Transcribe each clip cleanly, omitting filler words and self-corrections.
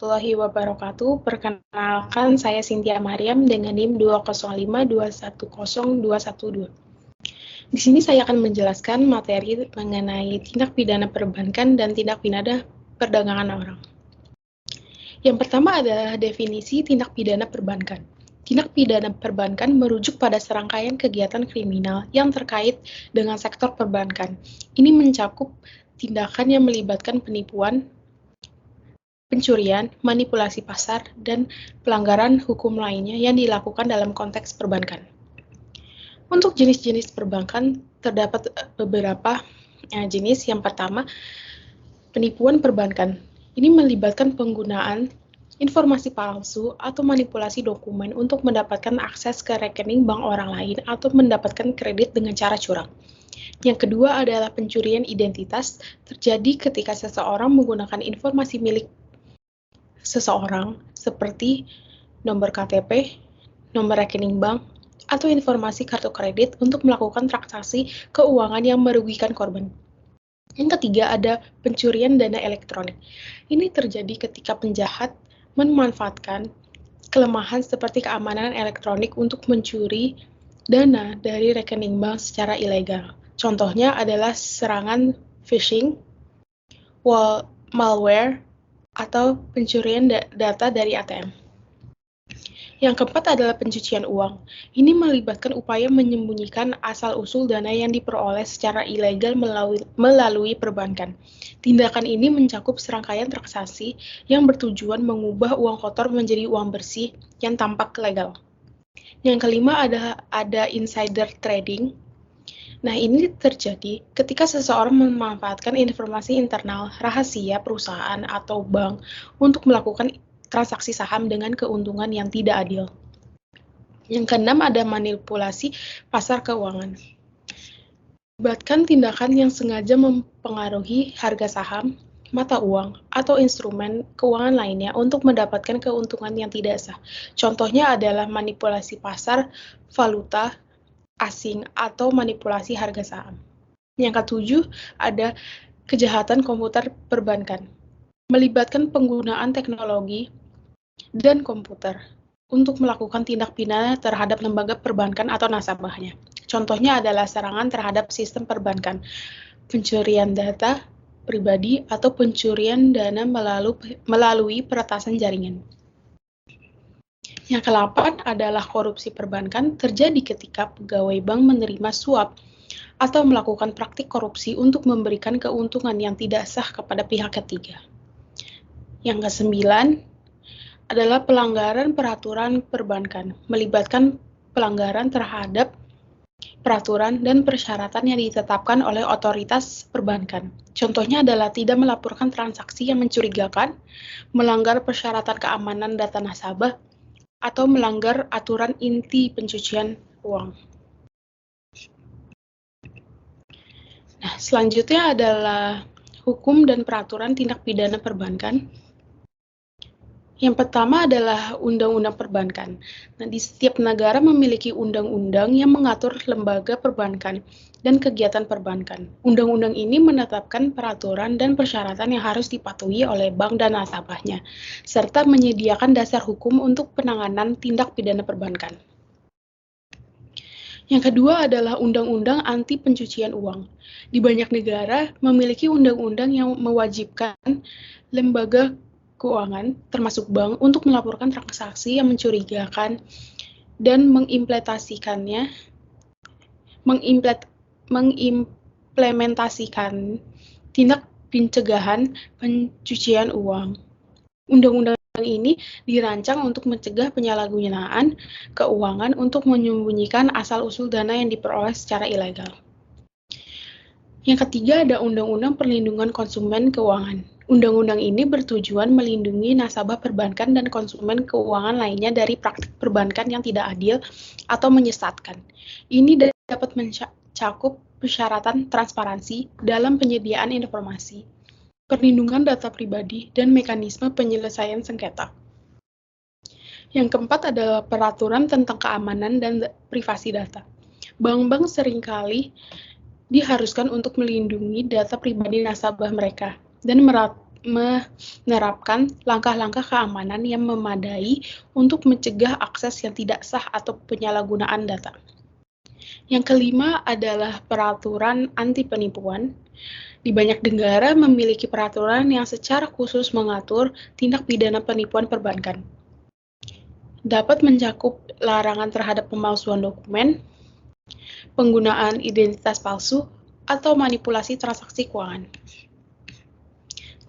warahmatullahi wabarakatuh. Perkenalkan, saya Cynthia Mariam dengan NIM 205210212. Di sini saya akan menjelaskan materi mengenai tindak pidana perbankan dan tindak pidana perdagangan orang. Yang pertama adalah definisi tindak pidana perbankan. Tindak pidana perbankan merujuk pada serangkaian kegiatan kriminal yang terkait dengan sektor perbankan. Ini mencakup tindakan yang melibatkan penipuan, pencurian, manipulasi pasar, dan pelanggaran hukum lainnya yang dilakukan dalam konteks perbankan. Untuk jenis-jenis perbankan, terdapat beberapa jenis. Yang pertama, penipuan perbankan. Ini melibatkan penggunaan informasi palsu atau manipulasi dokumen untuk mendapatkan akses ke rekening bank orang lain atau mendapatkan kredit dengan cara curang. Yang kedua adalah pencurian identitas, terjadi ketika seseorang menggunakan informasi milik seseorang seperti nomor KTP, nomor rekening bank, atau informasi kartu kredit untuk melakukan transaksi keuangan yang merugikan korban. Yang ketiga ada pencurian dana elektronik. Ini terjadi ketika penjahat memanfaatkan kelemahan seperti keamanan elektronik untuk mencuri dana dari rekening bank secara ilegal. Contohnya adalah serangan phishing, malware, atau pencurian data dari ATM. Yang keempat adalah pencucian uang. Ini melibatkan upaya menyembunyikan asal-usul dana yang diperoleh secara ilegal melalui perbankan. Tindakan ini mencakup serangkaian transaksi yang bertujuan mengubah uang kotor menjadi uang bersih yang tampak legal. Yang kelima ada insider trading. Nah, ini terjadi ketika seseorang memanfaatkan informasi internal rahasia perusahaan atau bank untuk melakukan transaksi saham dengan keuntungan yang tidak adil. Yang keenam ada manipulasi pasar keuangan. Melibatkan tindakan yang sengaja mempengaruhi harga saham, mata uang, atau instrumen keuangan lainnya untuk mendapatkan keuntungan yang tidak sah. Contohnya adalah manipulasi pasar valuta asing atau manipulasi harga saham. Yang ketujuh ada kejahatan komputer perbankan. Melibatkan penggunaan teknologi dan komputer untuk melakukan tindak pidana terhadap lembaga perbankan atau nasabahnya. Contohnya adalah serangan terhadap sistem perbankan, pencurian data pribadi, atau pencurian dana melalui peretasan jaringan. Yang ke-8 adalah korupsi perbankan, terjadi ketika pegawai bank menerima suap atau melakukan praktik korupsi untuk memberikan keuntungan yang tidak sah kepada pihak ketiga. Yang ke-9 adalah pelanggaran peraturan perbankan, melibatkan pelanggaran terhadap peraturan dan persyaratan yang ditetapkan oleh otoritas perbankan. Contohnya adalah tidak melaporkan transaksi yang mencurigakan, melanggar persyaratan keamanan data nasabah, atau melanggar aturan inti pencucian uang. Nah, selanjutnya adalah hukum dan peraturan tindak pidana perbankan. Yang pertama adalah Undang-Undang Perbankan. Nah, di setiap negara memiliki undang-undang yang mengatur lembaga perbankan dan kegiatan perbankan. Undang-undang ini menetapkan peraturan dan persyaratan yang harus dipatuhi oleh bank dan nasabahnya, serta menyediakan dasar hukum untuk penanganan tindak pidana perbankan. Yang kedua adalah Undang-Undang Anti Pencucian Uang. Di banyak negara memiliki undang-undang yang mewajibkan lembaga keuangan, termasuk bank, untuk melaporkan transaksi yang mencurigakan dan mengimplementasikan tindak pencegahan pencucian uang. Undang-undang ini dirancang untuk mencegah penyalahgunaan keuangan untuk menyembunyikan asal-usul dana yang diperoleh secara ilegal. Yang ketiga ada Undang-Undang Perlindungan Konsumen Keuangan. Undang-undang ini bertujuan melindungi nasabah perbankan dan konsumen keuangan lainnya dari praktik perbankan yang tidak adil atau menyesatkan. Ini dapat mencakup persyaratan transparansi dalam penyediaan informasi, perlindungan data pribadi, dan mekanisme penyelesaian sengketa. Yang keempat adalah peraturan tentang keamanan dan privasi data. Bank-bank seringkali diharuskan untuk melindungi data pribadi nasabah mereka dan menerapkan langkah-langkah keamanan yang memadai untuk mencegah akses yang tidak sah atau penyalahgunaan data. Yang kelima adalah peraturan anti penipuan. Di banyak negara memiliki peraturan yang secara khusus mengatur tindak pidana penipuan perbankan. Dapat mencakup larangan terhadap pemalsuan dokumen, penggunaan identitas palsu, atau manipulasi transaksi keuangan.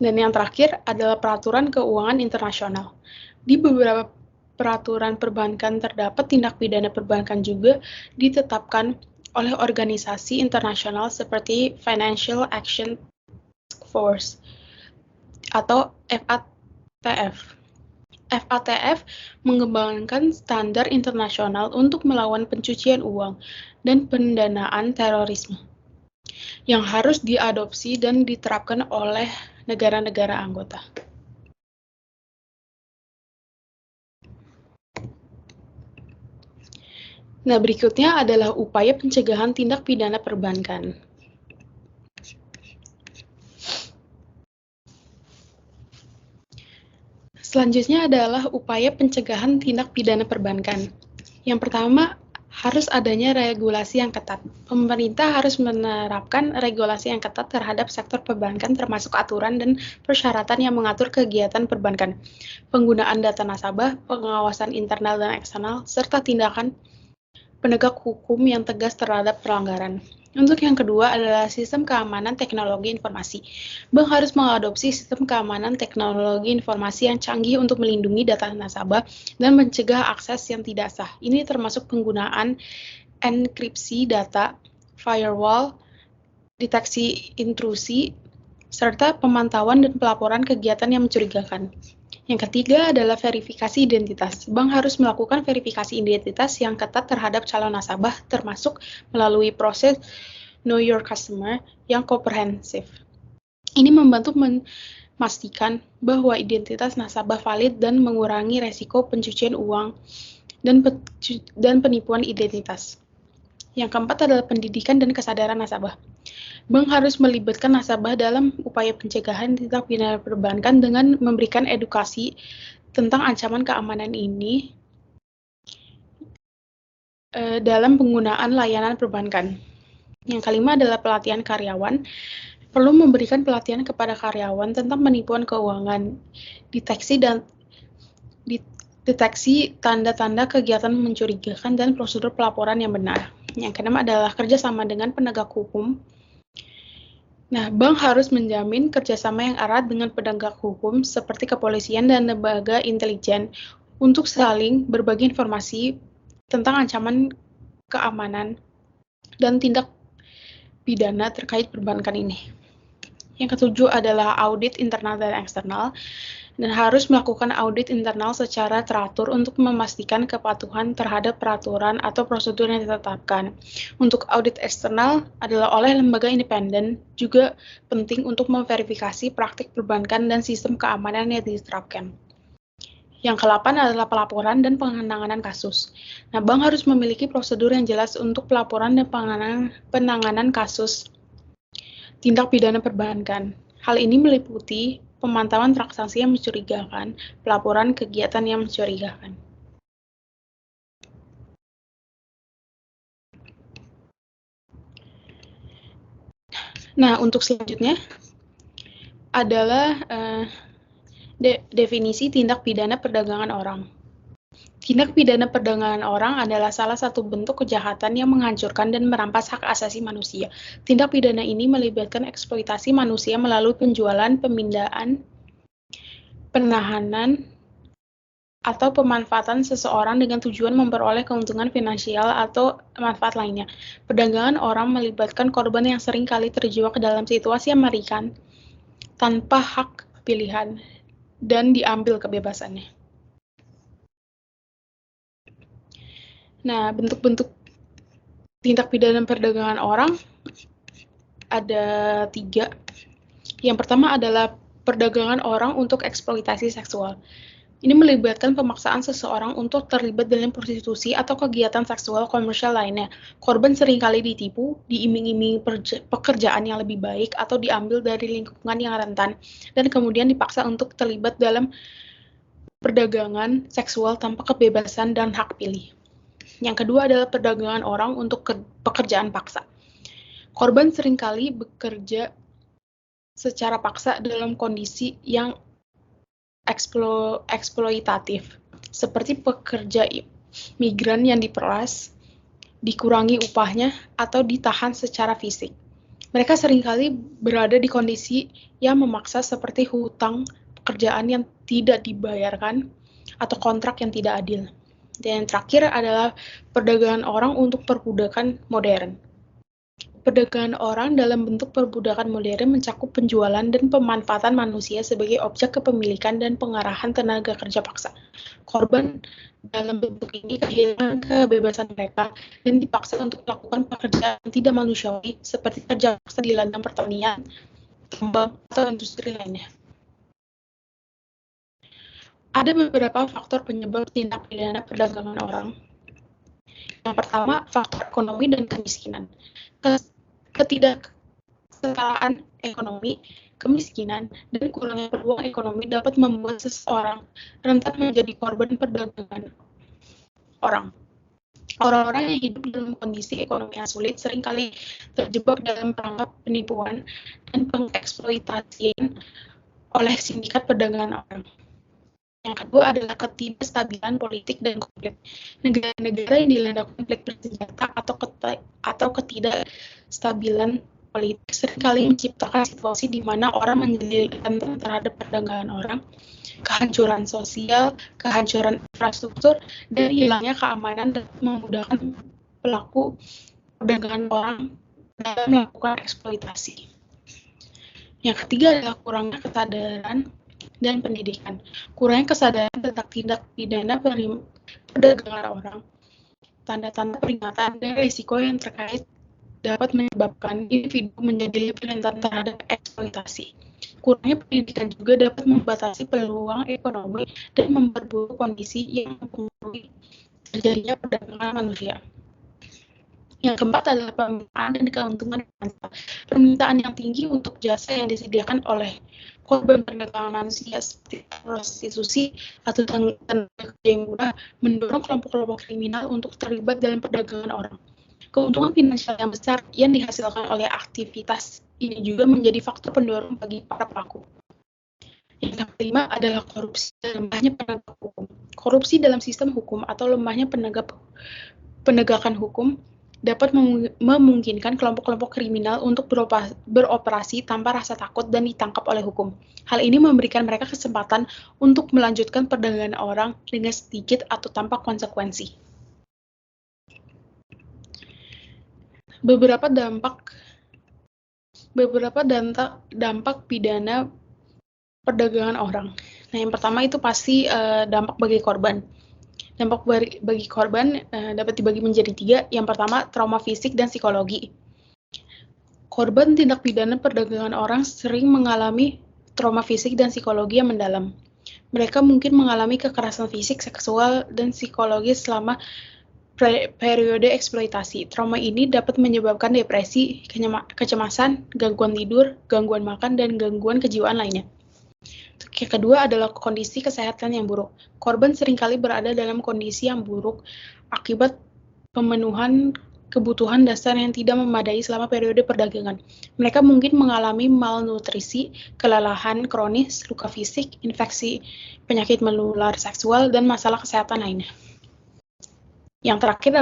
Dan yang terakhir adalah peraturan keuangan internasional. Di beberapa peraturan perbankan terdapat tindak pidana perbankan juga ditetapkan oleh organisasi internasional seperti Financial Action Task Force atau FATF. FATF mengembangkan standar internasional untuk melawan pencucian uang dan pendanaan terorisme yang harus diadopsi dan diterapkan oleh negara-negara anggota. Nah, berikutnya adalah upaya pencegahan tindak pidana perbankan. Selanjutnya adalah upaya pencegahan tindak pidana perbankan. Yang pertama, harus adanya regulasi yang ketat. Pemerintah harus menerapkan regulasi yang ketat terhadap sektor perbankan termasuk aturan dan persyaratan yang mengatur kegiatan perbankan, penggunaan data nasabah, pengawasan internal dan eksternal, serta tindakan penegak hukum yang tegas terhadap pelanggaran. Untuk yang kedua adalah sistem keamanan teknologi informasi. Bank harus mengadopsi sistem keamanan teknologi informasi yang canggih untuk melindungi data nasabah dan mencegah akses yang tidak sah. Ini termasuk penggunaan enkripsi data, firewall, deteksi intrusi, serta pemantauan dan pelaporan kegiatan yang mencurigakan. Yang ketiga adalah verifikasi identitas. Bank harus melakukan verifikasi identitas yang ketat terhadap calon nasabah, termasuk melalui proses Know Your Customer yang komprehensif. Ini membantu memastikan bahwa identitas nasabah valid dan mengurangi resiko pencucian uang dan penipuan identitas. Yang keempat adalah pendidikan dan kesadaran nasabah. Bank harus melibatkan nasabah dalam upaya pencegahan tindak pidana perbankan dengan memberikan edukasi tentang ancaman keamanan ini dalam penggunaan layanan perbankan. Yang kelima adalah pelatihan karyawan. Perlu memberikan pelatihan kepada karyawan tentang penipuan keuangan, deteksi tanda-tanda kegiatan mencurigakan, dan prosedur pelaporan yang benar. Yang keenam adalah kerjasama dengan penegak hukum. Nah, bank harus menjamin kerjasama yang erat dengan penegak hukum seperti kepolisian dan lembaga intelijen untuk saling berbagi informasi tentang ancaman keamanan dan tindak pidana terkait perbankan ini. Yang ketujuh adalah audit internal dan eksternal, dan harus melakukan audit internal secara teratur untuk memastikan kepatuhan terhadap peraturan atau prosedur yang ditetapkan. Untuk audit eksternal adalah oleh lembaga independen, juga penting untuk memverifikasi praktik perbankan dan sistem keamanan yang diterapkan. Yang ke-8 adalah pelaporan dan penanganan kasus. Nah, bank harus memiliki prosedur yang jelas untuk pelaporan dan penanganan kasus tindak pidana perbankan. Hal ini meliputi pemantauan transaksi yang mencurigakan, pelaporan kegiatan yang mencurigakan. Nah, untuk selanjutnya adalah definisi tindak pidana perdagangan orang. Tindak pidana perdagangan orang adalah salah satu bentuk kejahatan yang menghancurkan dan merampas hak asasi manusia. Tindak pidana ini melibatkan eksploitasi manusia melalui penjualan, pemindahan, penahanan, atau pemanfaatan seseorang dengan tujuan memperoleh keuntungan finansial atau manfaat lainnya. Perdagangan orang melibatkan korban yang sering kali terjebak ke dalam situasi yang mengerikan tanpa hak pilihan dan diambil kebebasannya. Nah, bentuk-bentuk tindak pidana perdagangan orang ada 3. Yang pertama adalah perdagangan orang untuk eksploitasi seksual. Ini melibatkan pemaksaan seseorang untuk terlibat dalam prostitusi atau kegiatan seksual komersial lainnya. Korban seringkali ditipu, diiming-imingi pekerjaan yang lebih baik, atau diambil dari lingkungan yang rentan, dan kemudian dipaksa untuk terlibat dalam perdagangan seksual tanpa kebebasan dan hak pilih. Yang kedua adalah perdagangan orang untuk pekerjaan paksa. Korban seringkali bekerja secara paksa dalam kondisi yang eksploitatif, seperti pekerja migran yang diperas, dikurangi upahnya, atau ditahan secara fisik. Mereka seringkali berada di kondisi yang memaksa seperti hutang pekerjaan yang tidak dibayarkan atau kontrak yang tidak adil. Dan yang terakhir adalah perdagangan orang untuk perbudakan modern. Perdagangan orang dalam bentuk perbudakan modern mencakup penjualan dan pemanfaatan manusia sebagai objek kepemilikan dan pengarahan tenaga kerja paksa. Korban dalam bentuk ini kehilangan kebebasan mereka dan dipaksa untuk melakukan pekerjaan yang tidak manusiawi seperti kerja paksa di ladang pertanian, tambang, atau industri lainnya. Ada beberapa faktor penyebab tindak pidana perdagangan orang. Yang pertama, faktor ekonomi dan kemiskinan. Ketidaksetaraan ekonomi, kemiskinan, dan kurangnya peluang ekonomi dapat membuat seseorang rentan menjadi korban perdagangan orang. Orang-orang yang hidup dalam kondisi ekonomi yang sulit seringkali terjebak dalam perangkap penipuan dan pengeksploitasian oleh sindikat perdagangan orang. Yang kedua adalah ketidakstabilan politik dan konflik. Negara-negara yang dilanda konflik bersenjata atau ketidakstabilan politik seringkali menciptakan situasi di mana orang menjadi rentan terhadap perdagangan orang, kehancuran sosial, kehancuran infrastruktur, dan hilangnya keamanan dapat memudahkan pelaku perdagangan orang dalam melakukan eksploitasi. Yang ketiga adalah kurangnya kesadaran dan pendidikan. Kurangnya kesadaran tentang tindak pidana perdagangan orang, tanda-tanda peringatan, dan risiko yang terkait dapat menyebabkan individu menjadi lebih rentan terhadap eksploitasi. Kurangnya pendidikan juga dapat membatasi peluang ekonomi dan memperburuk kondisi yang mempengaruhi terjadinya perdagangan manusia. Yang keempat adalah permintaan dan keuntungan finansial. Permintaan yang tinggi untuk jasa yang disediakan oleh korban perdagangan manusia seperti prostitusi atau tenaga kerja yang murah mendorong kelompok-kelompok kriminal untuk terlibat dalam perdagangan orang. Keuntungan finansial yang besar yang dihasilkan oleh aktivitas ini juga menjadi faktor pendorong bagi para pelaku. Yang kelima adalah korupsi dan lemahnya penegak hukum. Korupsi dalam sistem hukum atau lemahnya penegakan hukum dapat memungkinkan kelompok-kelompok kriminal untuk beroperasi tanpa rasa takut dan ditangkap oleh hukum. Hal ini memberikan mereka kesempatan untuk melanjutkan perdagangan orang dengan sedikit atau tanpa konsekuensi. Beberapa dampak pidana perdagangan orang. Nah, yang pertama itu pasti dampak bagi korban. Dampak bagi korban dapat dibagi menjadi 3. Yang pertama, trauma fisik dan psikologi. Korban tindak pidana perdagangan orang sering mengalami trauma fisik dan psikologi yang mendalam. Mereka mungkin mengalami kekerasan fisik, seksual, dan psikologis selama periode eksploitasi. Trauma ini dapat menyebabkan depresi, kecemasan, gangguan tidur, gangguan makan, dan gangguan kejiwaan lainnya. Yang kedua adalah kondisi kesehatan yang buruk. Korban seringkali berada dalam kondisi yang buruk akibat pemenuhan kebutuhan dasar yang tidak memadai selama periode perdagangan. Mereka mungkin mengalami malnutrisi, kelelahan kronis, luka fisik, infeksi, penyakit menular seksual, dan masalah kesehatan lainnya. Yang terakhir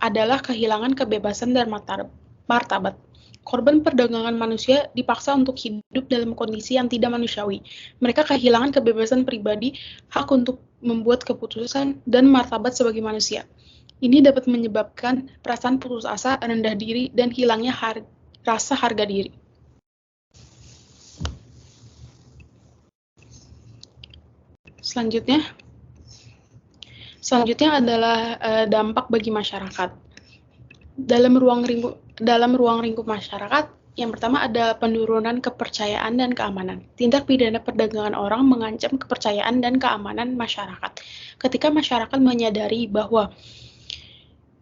adalah kehilangan kebebasan dan martabat. Korban perdagangan manusia dipaksa untuk hidup dalam kondisi yang tidak manusiawi. Mereka kehilangan kebebasan pribadi, hak untuk membuat keputusan, dan martabat sebagai manusia. Ini dapat menyebabkan perasaan putus asa, rendah diri, dan hilangnya rasa harga diri. Selanjutnya adalah dampak bagi masyarakat. Dalam ruang lingkup masyarakat, Yang pertama ada penurunan kepercayaan dan keamanan. Tindak pidana perdagangan orang mengancam kepercayaan dan keamanan masyarakat. Ketika masyarakat menyadari bahwa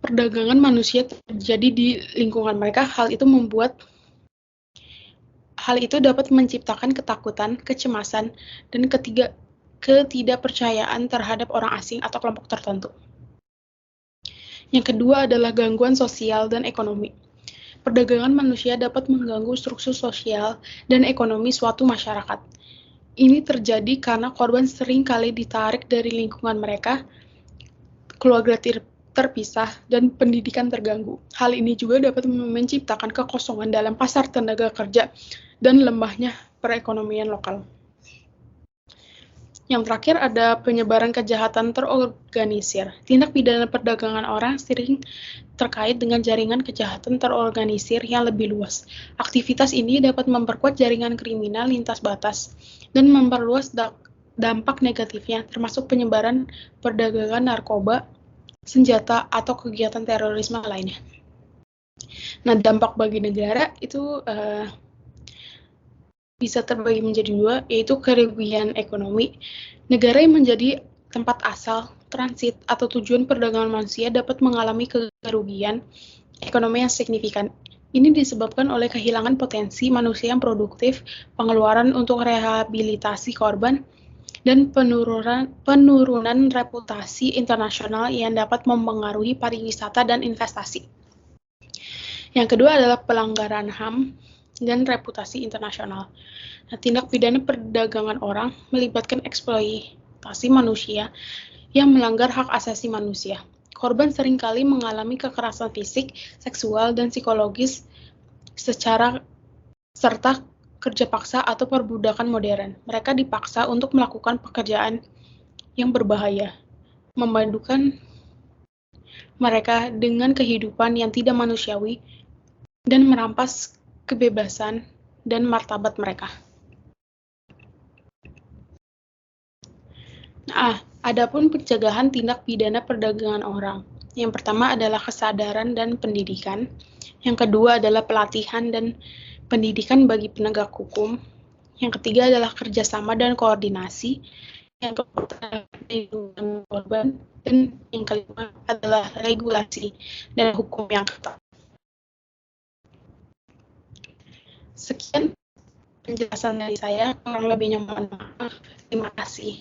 perdagangan manusia terjadi di lingkungan mereka, hal itu dapat menciptakan ketakutan, kecemasan, dan ketidakpercayaan terhadap orang asing atau kelompok tertentu. Yang kedua adalah gangguan sosial dan ekonomi. Perdagangan manusia dapat mengganggu struktur sosial dan ekonomi suatu masyarakat. Ini terjadi karena korban sering kali ditarik dari lingkungan mereka, keluarga terpisah, dan pendidikan terganggu. Hal ini juga dapat menciptakan kekosongan dalam pasar tenaga kerja dan lemahnya perekonomian lokal. Yang terakhir ada penyebaran kejahatan terorganisir. Tindak pidana perdagangan orang sering terkait dengan jaringan kejahatan terorganisir yang lebih luas. Aktivitas ini dapat memperkuat jaringan kriminal lintas batas dan memperluas dampak negatifnya, termasuk penyebaran perdagangan narkoba, senjata, atau kegiatan terorisme lainnya. Nah, dampak bagi negara itu bisa terbagi menjadi dua, yaitu kerugian ekonomi. Negara yang menjadi tempat asal, transit, atau tujuan perdagangan manusia dapat mengalami kerugian ekonomi yang signifikan. Ini disebabkan oleh kehilangan potensi manusia yang produktif, pengeluaran untuk rehabilitasi korban, dan penurunan reputasi internasional yang dapat mempengaruhi pariwisata dan investasi. Yang kedua adalah pelanggaran HAM dan reputasi internasional. Nah, tindak pidana perdagangan orang melibatkan eksploitasi manusia yang melanggar hak asasi manusia. Korban seringkali mengalami kekerasan fisik, seksual, dan psikologis serta kerja paksa atau perbudakan modern. Mereka dipaksa untuk melakukan pekerjaan yang berbahaya, memadukan mereka dengan kehidupan yang tidak manusiawi, dan merampas kebebasan dan martabat mereka. Nah, adapun pencegahan tindak pidana perdagangan orang. Yang pertama adalah kesadaran dan pendidikan. Yang kedua adalah pelatihan dan pendidikan bagi penegak hukum. Yang ketiga adalah kerjasama dan koordinasi. Yang keempat adalah perlindungan korban. Dan yang kelima adalah regulasi dan hukum yang ketat. Sekian penjelasan dari saya, kurang lebihnya mohon maaf. Terima kasih.